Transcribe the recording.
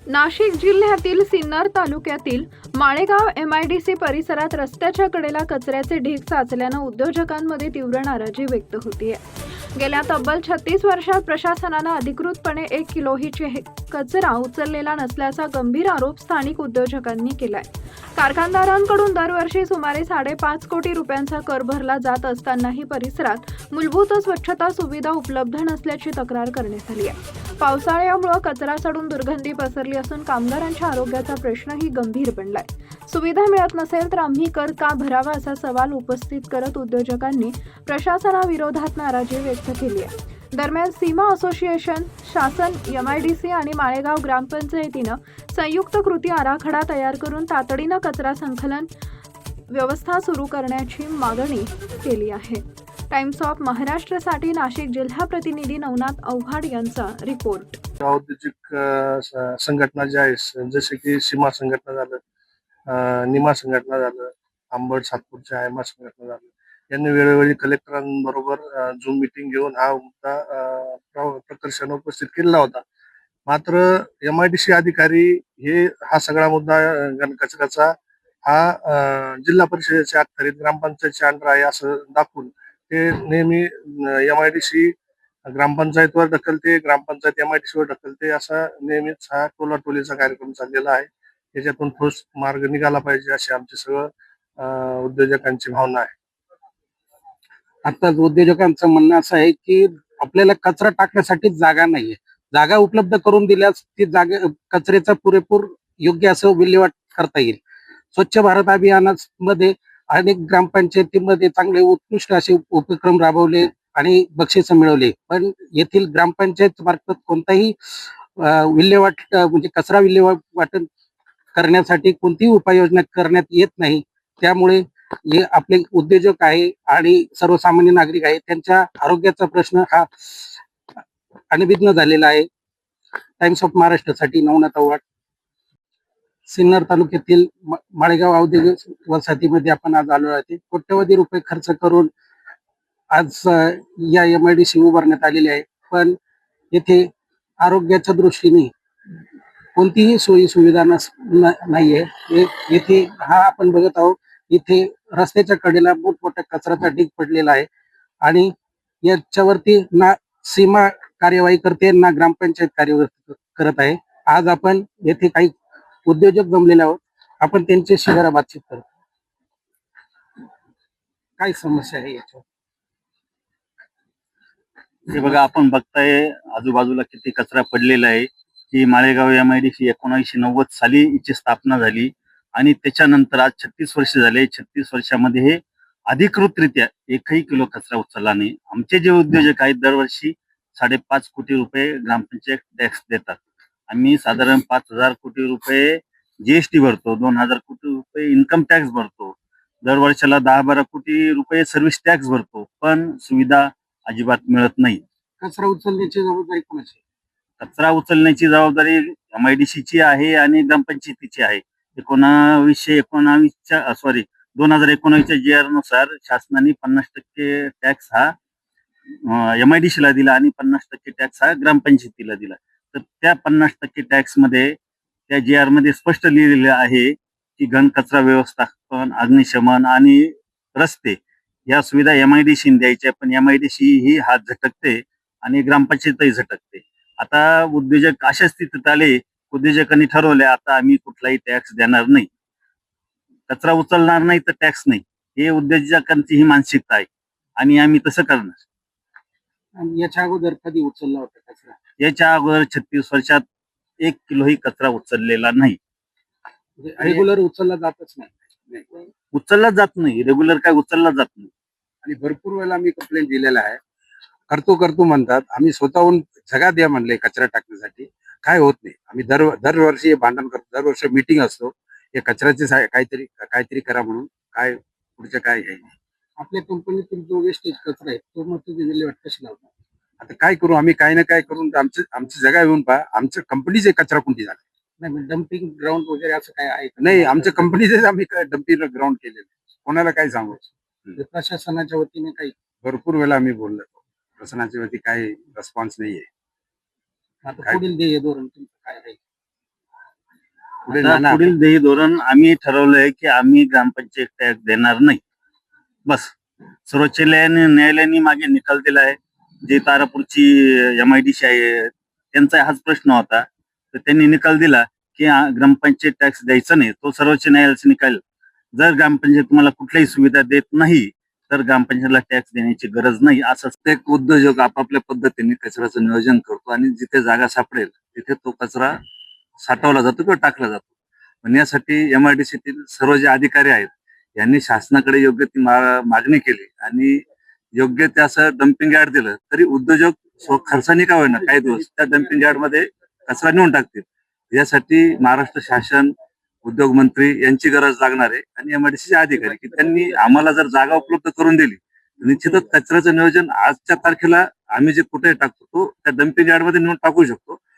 नाशिक जिल्ह्यातील सिन्नर तालुक्यातील माळेगाव MIDC परिसरात रस्त्याच्या कडेला कचऱ्याचे ढीग साचल्यानं उद्योजकांमध्ये तीव्र नाराजी व्यक्त होतीये। गेल्या तब्बल 36 वर्षात प्रशासनानं अधिकृतपणे 1 किलोही कचरा उचललेला नसल्याचा गंभीर आरोप स्थानिक उद्योजकांनी केलाय। कारखानदारांकडून दरवर्षी सुमारे 5.5 कोटी रुपयांचा कर भरला जात असतानाही परिसरात मूलभूत स्वच्छता सुविधा उपलब्ध नसल्याची तक्रार करण्यात आली आहे। पावसाळ्यामुळे कचरा सडून दुर्गंधी पसरली असून कामगारांच्या आरोग्याचा प्रश्नही गंभीर बनलाय। सुविधा मिळत नसेल तर आम्ही कर का भरावा असा सवाल उपस्थित करत उद्योजकांनी प्रशासनाविरोधात नाराजी व्यक्त केली आहे। दरम्यान सीमा असोसिएशन, शासन, MIDC आणि माळेगाव ग्रामपंचायतीनं संयुक्त कृती आराखडा तयार करून तातडीनं कचरा संकलन व्यवस्था सुरू करण्याची मागणी केली आहे। टाइम्स ऑफ महाराष्ट्रसाठी नाशिक जिल्हा प्रतिनिधी नवनाथ आव्हाड यांचा रिपोर्ट। औद्योगिक संघटना ज्या आहेत जसे की सीमा संघटना झालं, निमा संघटना झालं, आंबड सातपूरच्या आयमा संघटना झालं, यांनी वेळोवेळी कलेक्टरांबरोबर झूम मीटिंग घेऊन हा मुद्दा प्रकर्षाने उपस्थित केलेला होता। मात्र MIDC अधिकारी हे हा सगळा मुद्दा कचऱ्याचा हा जिल्हा परिषदेच्या अखत्यारीत ग्रामपंचायतच्या अंडर आहे असं दाखवून ते नेहमी MIDC ग्रामपंचायतवर ढकलते, ग्रामपंचायत MIDC वर ढकलते, असा नेहमीच हा टोलाटोलीचा कार्यक्रम चाललेला आहे। त्याच्यातून ठोस मार्ग निघाला पाहिजे अशी आमची सगळं उद्योजकांची भावना आहे। आता उद्योजकांचं म्हणणं असं आहे की आपल्याला कचरा टाकण्यासाठी जागा नाहीये, जागा उपलब्ध करून दिल्यास ती जागा कचऱ्याचा पुरेपूर योग्य असं विल्हेवाट करता येईल। स्वच्छ भारत अभियानामध्ये अनेक ग्रामपंचायतीमध्ये चांगले उत्कृष्ट असे उपक्रम राबवले आणि बक्षीस मिळवले, पण येथील ग्रामपंचायत मार्फत कोणताही विल्हेवाट म्हणजे कचरा विल्हेवाट करण्यासाठी कोणतीही उपाययोजना करण्यात येत नाही। त्यामुळे जे आपले उद्योजक आहे आणि सर्वसामान्य नागरिक आहे त्यांच्या आरोग्याचा प्रश्न हा अनभिज्ञ झालेला आहे। टाइम्स ऑफ महाराष्ट्रसाठी नवनाथ आव्हाड, सिन्नर तालुक्यातील माळेगाव औद्योगिक वसाहतीमध्ये आपण आज आलो आहे। कोट्यवधी रुपये खर्च करून आज या MIDC उभारण्यात आलेली आहे, पण येथे आरोग्याच्या दृष्टीने कोणतीही सोयी सुविधा नाहीये। येथे हा आपण बघत आहोत, इथे रस्त्याच्या कडेला मोठमोठा कचऱ्याचा ढीग पडलेला आहे आणि याच्यावरती ना सीमा कार्यवाही करते ना ग्रामपंचायत कार्यवाही करत आहे। आज आपण येथे काही उद्योजक जमलेले आहोत, आपण त्यांच्याशी जरा बातचीत करू। काय समस्या आहे याच्यावर? हे बघा, आपण बघताय आजूबाजूला किती कचरा पडलेला आहे। ही माळेगाव MIDC 1990 साली हिची स्थापना झाली आणि त्याच्यानंतर आज 36 वर्ष झाले। 36 वर्षामध्ये हे अधिकृतरित्या 1ही किलो कचरा उचलला नाही। आमचे जे उद्योजक आहेत दरवर्षी 5.5 कोटी रुपये ग्रामपंचायत टॅक्स देतात। आम्ही साधारण 5,000 कोटी रुपये GST भरतो, 2,000 कोटी रुपये इन्कम टॅक्स भरतो, दर वर्षाला 10-12 कोटी रुपये सर्व्हिस टॅक्स भरतो, पण सुविधा अजिबात मिळत नाही। कचरा उचलण्याची जबाबदारी कोणाची? कचरा उचलण्याची जबाबदारी MIDCची आहे आणि ग्रामपंचायतीची आहे। 2019च्या GR नुसार शासनाने 50% टॅक्स हा MIDCला दिला आणि 50% टॅक्स हा ग्रामपंचायतीला दिला। तर त्या 50% टॅक्स मध्ये त्या GR मध्ये स्पष्ट लिहिलेले आहे की घनकचरा व्यवस्थापन, अग्निशमन आणि रस्ते या सुविधा MIDCने द्यायच्या, पण MIDC ही हात झटकते आणि ग्रामपंचायतही झटकते। आता उद्योजक अशा स्थितीत आले, उद्योजकांनी ठरवले आता आम्ही कुठलाही टॅक्स देणार नाही, कचरा उचलणार नाही तर टॅक्स नाही, हे उद्योजकांची ही मानसिकता आहे आणि आम्ही तसं करणार। आणि याच्या अगोदर कधी उचलला होता कचरा? याच्या अगोदर 36 वर्षात 1 किलोही कचरा उचललेला नाही। रेग्युलर उचलला जातच नाही, उचलला जात नाही, रेग्युलर काय उचलला जात नाही। आणि भरपूर वेळेला आम्ही कंप्लेंट दिलेला आहे, करतो म्हणतात, आम्ही स्वतःहून जगा द्या म्हणले कचरा टाकण्यासाठी, काय होत नाही। आम्ही दरवर्षी भांडण करतो, दरवर्षी मीटिंग असतो, हे कचऱ्याचे काहीतरी करा म्हणून, काय पुढचं काय आहे। आपल्या कंपनीतून जो वेस्टेज कचरा आहे तो मग तुम्ही विल्हेवाट कशी लावता? आता काय करू आम्ही, काही ना काय करून आमची जगा येऊन पहा, आमच्या कंपनीचे कचरा कोणती झाला नाही, डम्पिंग ग्राउंड वगैरे असं काय आहे नाही, आमच्या कंपनीचेच आम्ही डम्पिंग ग्राउंड केलेले, कोणाला काय सांगू। प्रशासनाच्या वतीने काही भरपूर वेळा आम्ही बोललो, प्रशासनाच्या वती काही रिस्पॉन्स नाहीये। आता पुढील ध्येय धोरण तुमचं काय आहे? आता पुढील ध्येय धोरण आम्ही ठरवलंय की आम्ही ग्रामपंचायत टॅक्स देणार नाही. बस सर्वोच्च न्यायालयाने मागे निकाल दिलाय. जे तारापूरची MIDC आहे त्यांचा हाच प्रश्न होता, तर त्यांनी निकाल दिला की ग्रामपंचायत टॅक्स द्यायचा नाही. तो सर्वोच्च न्यायालयाचा निकाल. जर ग्रामपंचायत तुम्हाला कुठल्याही सुविधा देत नाही तर ग्रामपंचायतला टॅक्स देण्याची गरज नाही. असं प्रत्येक उद्योजक आपापल्या पद्धतीने कचऱ्याचं नियोजन करतो आणि जिथे जागा सापडेल तिथे तो कचरा साठवला जातो किंवा टाकला जातो. पण यासाठी MIDCतील सर्व जे अधिकारी आहेत यांनी शासनाकडे योग्य ती मागणी केली आणि योग्य ते असं डम्पिंग यार्ड दिलं तरी उद्योजक खर्चाने का होईना काही दिवस त्या डम्पिंग यार्ड मध्ये कचरा नेऊन टाकतील. यासाठी महाराष्ट्र शासन, उद्योग मंत्री यांची गरज लागणार आहे आणि MIDCचे अधिकारी की त्यांनी आम्हाला जर जागा उपलब्ध करून दिली तर निश्चितच कचऱ्याचं नियोजन आजच्या तारखेला आम्ही जे कुठे टाकतो तो त्या डम्पिंग यार्ड मध्ये नेऊन टाकू शकतो.